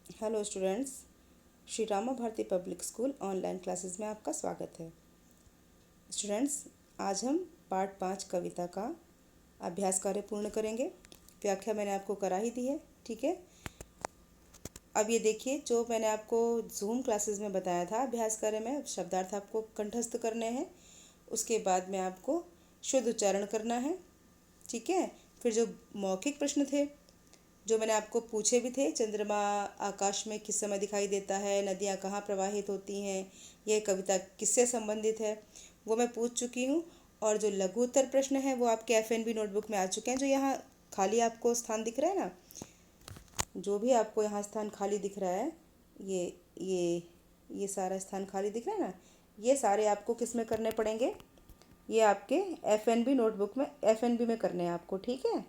Hello students, Shri Rama Bharati public school online classes में आपका स्वागत है। स्टूडेंट्स, आज हम पार्ट 5 कविता का अभ्यास कार्य पूर्ण करेंगे। व्याख्या मैंने आपको करा ही दी है, ठीक है। अब ये देखिए, जो मैंने आपको जूम क्लासेस में बताया था अभ्यास कार्य में शब्दार्थ आपको कंठस्थ करने हैं, उसके बाद में आपको शुद्ध उच्चारण करना है, ठीक है। फिर जो मौखिक प्रश्न थे जो मैंने आपको पूछे भी थे, चंद्रमा आकाश में किस समय दिखाई देता है, नदियाँ कहाँ प्रवाहित होती हैं, यह कविता किससे संबंधित है, वो मैं पूछ चुकी हूँ। और जो लघु उत्तर प्रश्न है वो आपके FNB नोटबुक में आ चुके हैं। जो यहाँ खाली आपको स्थान दिख रहा है ना, जो भी आपको यहाँ स्थान खाली दिख रहा है, ये ये ये सारा स्थान खाली दिख रहा है ना, ये सारे आपको किस में करने पड़ेंगे, ये आपके FNB नोटबुक में FNB में करने हैं आपको, ठीक है।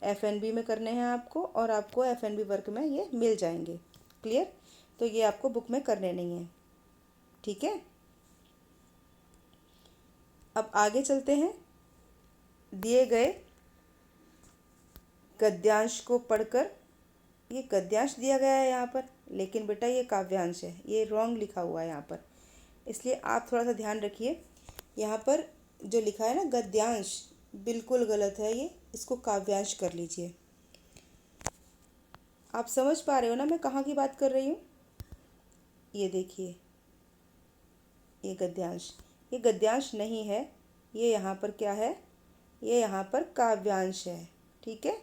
FNB में करने हैं आपको, और आपको FNB वर्क में ये मिल जाएंगे। क्लियर? तो ये आपको बुक में करने नहीं है, ठीक है। अब आगे चलते हैं। दिए गए गद्यांश को पढ़कर, ये गद्यांश दिया गया है यहाँ पर, लेकिन बेटा ये काव्यांश है, ये रॉन्ग लिखा हुआ है यहाँ पर, इसलिए आप थोड़ा सा ध्यान रखिए। यहाँ पर जो लिखा है ना गद्यांश, बिल्कुल गलत है ये, इसको काव्यांश कर लीजिए। आप समझ पा रहे हो ना मैं कहाँ की बात कर रही हूँ? ये देखिए, ये गद्यांश नहीं है, ये यहाँ पर क्या है, ये यहाँ पर काव्यांश है, ठीक है।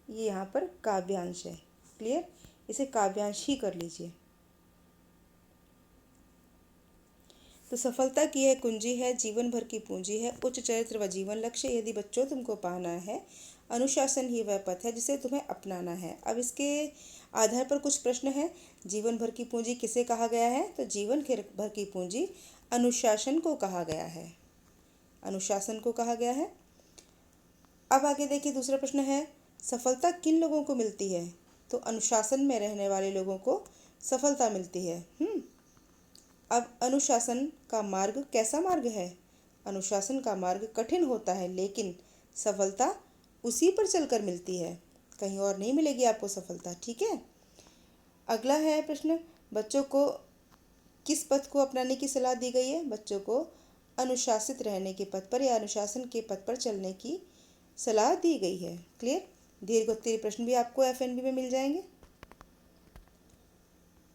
ये यहाँ पर काव्यांश है। क्लियर? इसे काव्यांश ही कर लीजिए। तो सफलता की यह कुंजी है, जीवन भर की पूंजी है, उच्च चरित्र व जीवन लक्ष्य यदि बच्चों तुमको पाना है, अनुशासन ही वह पथ है जिसे तुम्हें अपनाना है। अब इसके आधार पर कुछ प्रश्न हैं। जीवन भर की पूंजी किसे कहा गया है? तो जीवन भर की पूंजी अनुशासन को कहा गया है, अनुशासन को कहा गया है। अब आगे देखिए, दूसरा प्रश्न है, सफलता किन लोगों को मिलती है? तो अनुशासन में रहने वाले लोगों को सफलता मिलती है। अब अनुशासन का मार्ग कैसा मार्ग है? अनुशासन का मार्ग कठिन होता है, लेकिन सफलता उसी पर चलकर मिलती है, कहीं और नहीं मिलेगी आपको सफलता, ठीक है। अगला है प्रश्न, बच्चों को किस पथ को अपनाने की सलाह दी गई है? बच्चों को अनुशासित रहने के पथ पर या अनुशासन के पथ पर चलने की सलाह दी गई है। क्लियर? दीर्घोत्तरीय प्रश्न भी आपको FNB में मिल जाएंगे।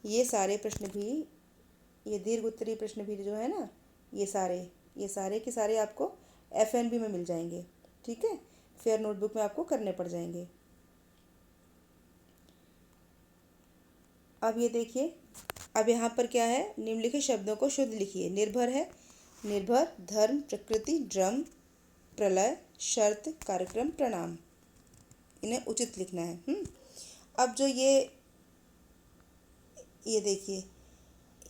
ये सारे प्रश्न भी, ये दीर्घ उत्तरीय प्रश्न भी जो है ना, ये सारे के सारे आपको FNB में मिल जाएंगे, ठीक है। फेयर नोटबुक में आपको करने पड़ जाएंगे। अब ये देखिए, अब यहाँ पर क्या है, निम्नलिखित शब्दों को शुद्ध लिखिए। निर्भर है, निर्भर, धर्म, प्रकृति, ड्रम, प्रलय, शर्त, कार्यक्रम, प्रणाम, इन्हें उचित लिखना है। अब जो ये देखिए,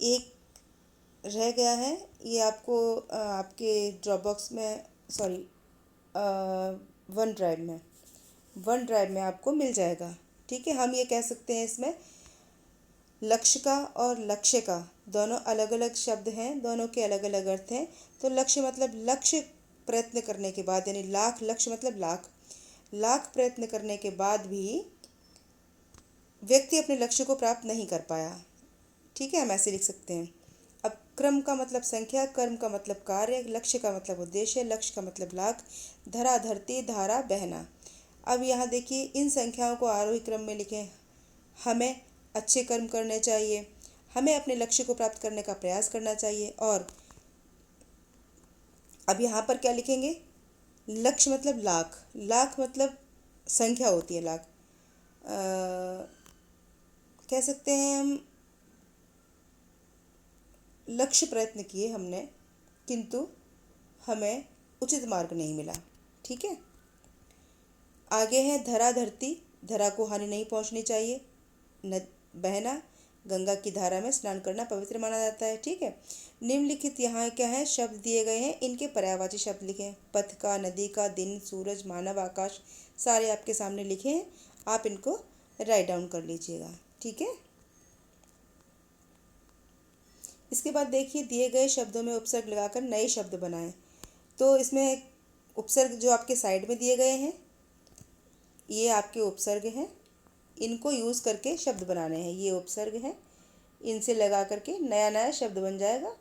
एक रह गया है, ये आपको आपके ड्रॉप बॉक्स में, सॉरी, वन ड्राइव में आपको मिल जाएगा, ठीक है। हम ये कह सकते हैं इसमें लक्ष्य का और लक्ष्य का दोनों अलग अलग शब्द हैं, दोनों के अलग अलग अर्थ हैं। तो लक्ष्य मतलब लक्ष्य प्रयत्न करने के बाद, यानी लाख, लक्ष्य मतलब लाख, लाख प्रयत्न करने के बाद भी व्यक्ति अपने लक्ष्य को प्राप्त नहीं कर पाया, ठीक है, हम ऐसे लिख सकते हैं। अब क्रम का मतलब संख्या, कर्म का मतलब कार्य, लक्ष्य का मतलब उद्देश्य, लक्ष्य का मतलब लाख, धरा, धरती, धारा, बहना। अब यहाँ देखिए, इन संख्याओं को आरोही क्रम में लिखें। हमें अच्छे कर्म करने चाहिए, हमें अपने लक्ष्य को प्राप्त करने का प्रयास करना चाहिए। और अब यहाँ पर क्या लिखेंगे? लक्ष्य मतलब लाख, लाख मतलब संख्या होती है, लाख कह सकते हैं हम। लक्ष्य प्रयत्न किए हमने, किंतु हमें उचित मार्ग नहीं मिला, ठीक है। आगे है धरा, धरती, धरा को हानि नहीं पहुंचनी चाहिए। न बहना, गंगा की धारा में स्नान करना पवित्र माना जाता है, ठीक है। निम्नलिखित यहाँ क्या है, शब्द दिए गए हैं, इनके पर्यायवाची शब्द लिखें। पथ का, नदी का, दिन, सूरज, मानव, आकाश, सारे आपके सामने लिखे हैं, आप इनको राइट डाउन कर लीजिएगा, ठीक है। इसके बाद देखिए, दिए गए शब्दों में उपसर्ग लगाकर नए शब्द बनाएं। तो इसमें उपसर्ग जो आपके साइड में दिए गए हैं, ये आपके उपसर्ग हैं, इनको यूज़ करके शब्द बनाने हैं। ये उपसर्ग हैं, इनसे लगा करके नया नया शब्द बन जाएगा।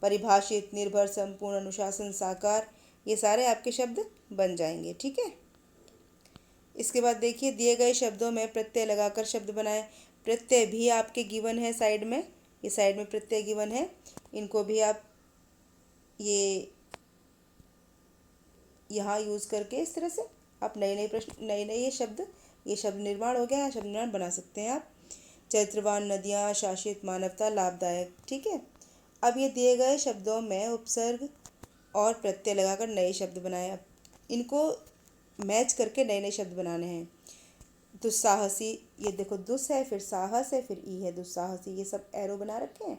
परिभाषित, निर्भर, संपूर्ण, अनुशासन, साकार, ये सारे आपके शब्द बन जाएंगे। ठीक है। इसके बाद देखिए, दिए गए शब्दों में प्रत्यय लगाकर शब्द बनाएं। प्रत्यय भी आपके गिवन है साइड में, ये साइड में प्रत्यय गिवन है, इनको भी आप ये यहाँ यूज़ करके इस तरह से आप नए नए प्रश्न, नए नए ये शब्द निर्माण हो गया, शब्द निर्माण बना सकते हैं आप। चरित्रवान, नदियाँ, शासित, मानवता, लाभदायक। ठीक है। अब ये दिए गए शब्दों में उपसर्ग और प्रत्यय लगाकर नए शब्द बनाए। अब इनको मैच करके नए नए शब्द बनाने हैं। दुस्साहसी, ये देखो दुस है, फिर साहस है, फिर ई है, दुस्साहसी, ये सब एरो बना रखे हैं।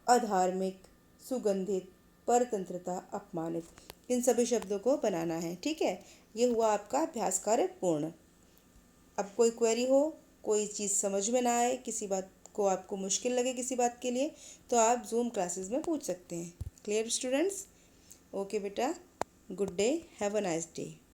अधार्मिक, सुगंधित, परतंत्रता, अपमानित, इन सभी शब्दों को बनाना है। ठीक है। ये हुआ आपका अभ्यास कार्य पूर्ण। अब कोई क्वेरी हो, कोई चीज़ समझ में ना आए, किसी बात को आपको मुश्किल लगे किसी बात के लिए, तो आप जूम क्लासेस में पूछ सकते हैं। Clear students? ओके बेटा, good day, have a nice day.